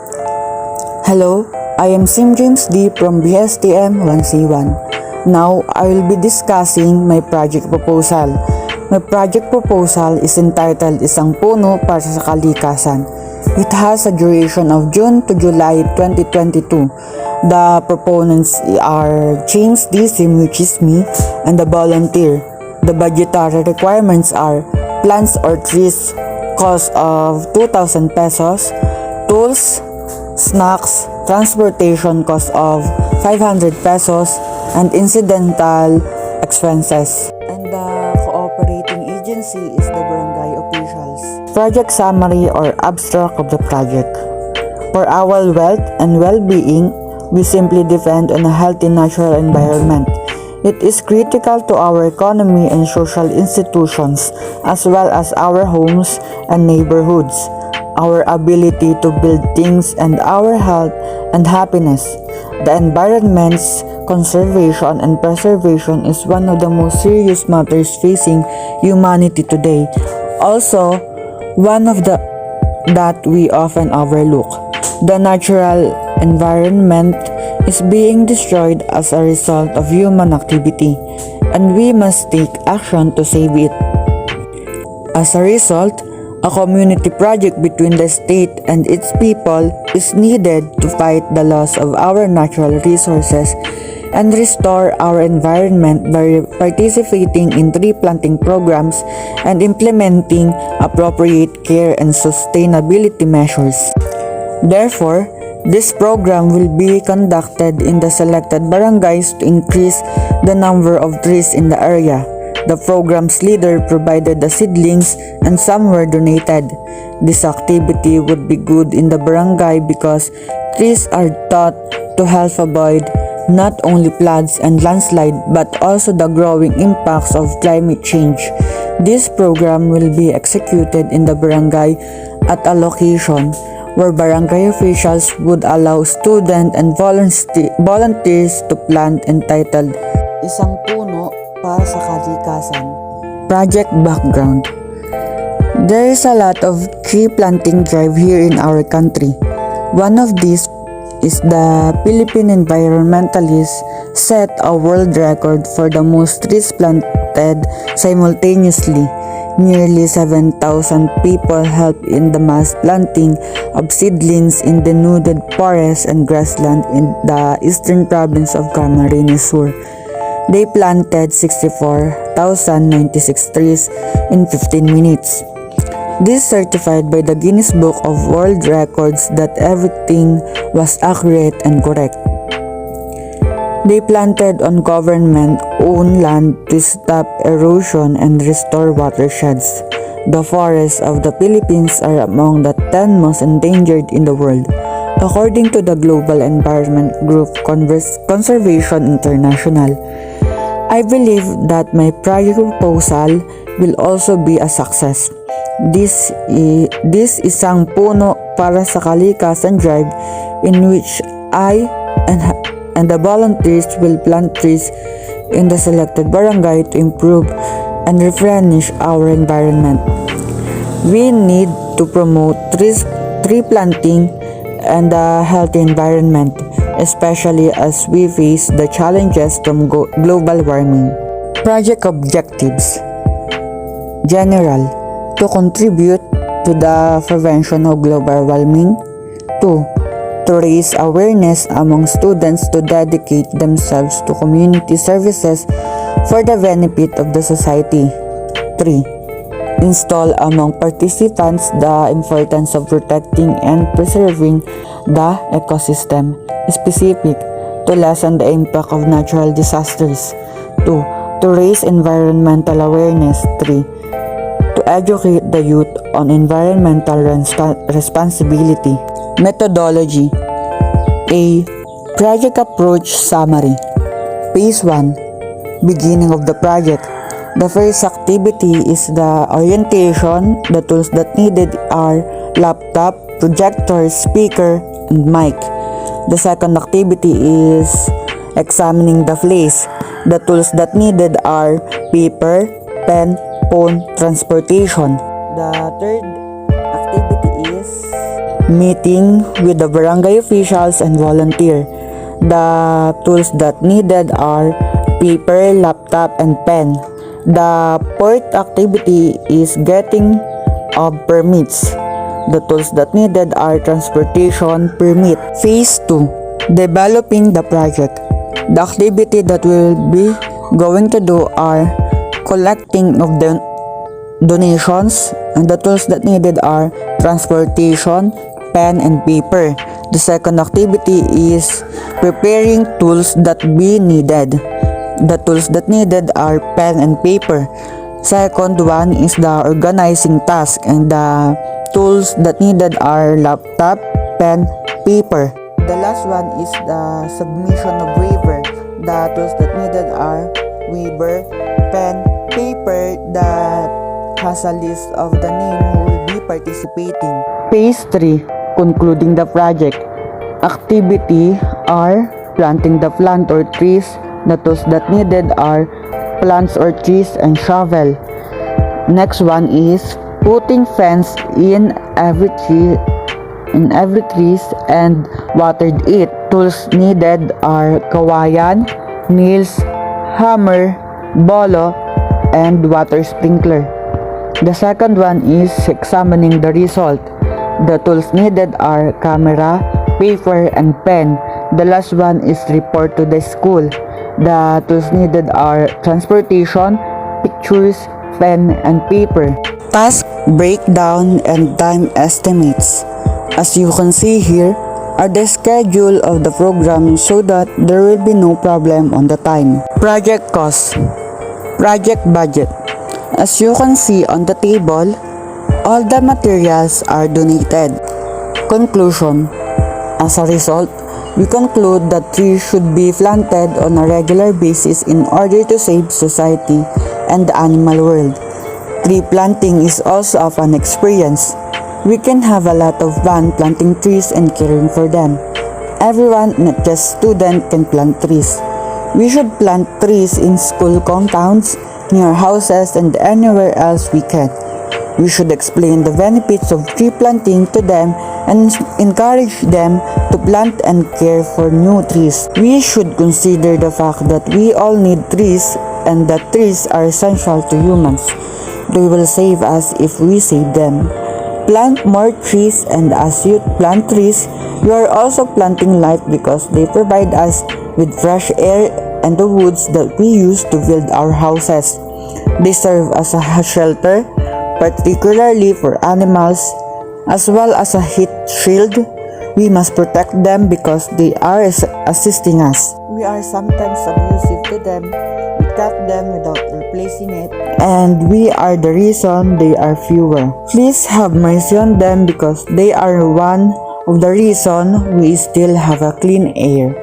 Hello, I am Sim James D from BSTM 1C1. Now, I will be discussing my project proposal. My project proposal is entitled Isang Puno para sa Kalikasan. It has a duration of June to July 2022. The proponents are James D. Sim, which is me, and the volunteer. The budgetary requirements are plants or trees, cost of 2,000 pesos, tools, snacks, transportation cost of 500 pesos, and incidental expenses. And the cooperating agency is the barangay officials. Project summary or abstract of the project. For our wealth and well-being, we simply depend on a healthy natural environment. It is critical to our economy and social institutions, as well as our homes and neighborhoods, our ability to build things, and our health and happiness. The environment's conservation and preservation is one of the most serious matters facing humanity today. Also, one of the that we often overlook. The natural environment is being destroyed as a result of human activity, and we must take action to save it. As a result, a community project between the state and its people is needed to fight the loss of our natural resources and restore our environment by participating in tree planting programs and implementing appropriate care and sustainability measures. Therefore, this program will be conducted in the selected barangays to increase the number of trees in the area. The program's leader provided the seedlings and some were donated. This activity would be good in the barangay because trees are thought to help avoid not only floods and landslide but also the growing impacts of climate change. This program will be executed in the barangay at a location where barangay officials would allow students and volunteers to plant entitled Isang Puno para sa Kalikasan. Project background. There is a lot of tree planting drive here in our country. One of these is the Philippine environmentalists set a world record for the most trees planted simultaneously. Nearly 7,000 people helped in the mass planting of seedlings in the denuded forests and grassland in the eastern province of Camarines Sur. They planted 64,096 trees in 15 minutes. This certified by the Guinness Book of World Records that everything was accurate and correct. They planted on government-owned land to stop erosion and restore watersheds. The forests of the Philippines are among the 10 most endangered in the world, according to the Global Environment Group Conservation International. I believe that my project proposal will also be a success. This Isang Puno para sa Kalikasan drive, in which I and the volunteers will plant trees in the selected barangay to improve and replenish our environment. We need to promote tree planting and a healthy environment, especially as we face the challenges from global warming. Project objectives. General, to contribute to the prevention of global warming. 2. To raise awareness among students to dedicate themselves to community services for the benefit of the society. 3. Install among participants the importance of protecting and preserving the ecosystem, specific to lessen the impact of natural disasters. 2. To raise environmental awareness. 3. To educate the youth on environmental responsibility. Methodology. A. Project approach summary. Phase 1. Beginning of the project. The first activity is the orientation. The tools that needed are laptop, projector, speaker, and mic. The second activity is examining the place. The tools that needed are paper, pen, phone, transportation. The third activity is meeting with the barangay officials and volunteer. The tools that needed are paper, laptop, and pen. The fourth activity is getting of permits. The tools that needed are transportation permit. Phase 2. Developing the project. The activity that we'll be going to do are collecting of the donations, and the tools that needed are transportation, pen, and paper. The second activity is preparing tools that be needed. The tools that needed are pen and paper. Second one is the organizing task, and the tools that needed are laptop, pen, paper. The last one is the submission of waiver. The tools that needed are waiver, pen, paper that has a list of the name who will be participating. Phase 3. Concluding the project. Activity are planting the plant or trees. The tools that needed are plants or trees and shovel. Next one is putting fence in every trees and watered it. Tools needed are kawayan, nails, hammer, bolo, and water sprinkler. The second one is examining the result. The tools needed are camera, paper, and pen. The last one is report to the school. The tools needed are transportation, pictures, pen, and paper. Task breakdown and time estimates. As you can see here are the schedule of the program so that there will be no problem on the time. Project cost. Project budget. As you can see on the table, all the materials are donated. Conclusion. As a result, we conclude that trees should be planted on a regular basis in order to save society and the animal world. Tree planting is also a fun experience. We can have a lot of fun planting trees and caring for them. Everyone, not just students, can plant trees. We should plant trees in school compounds, near houses, and anywhere else we can. We should explain the benefits of tree planting to them and encourage them to plant and care for new trees. We should consider the fact that we all need trees and that trees are essential to humans. They will save us if we save them. Plant more trees, and as you plant trees, you are also planting life because they provide us with fresh air and the woods that we use to build our houses. They serve as a shelter, particularly for animals, as well as a heat shield. We must protect them because they are assisting us. We are sometimes abusive to them. We cut them without replacing it, and we are the reason they are fewer. Please have mercy on them because they are one of the reason we still have a clean air.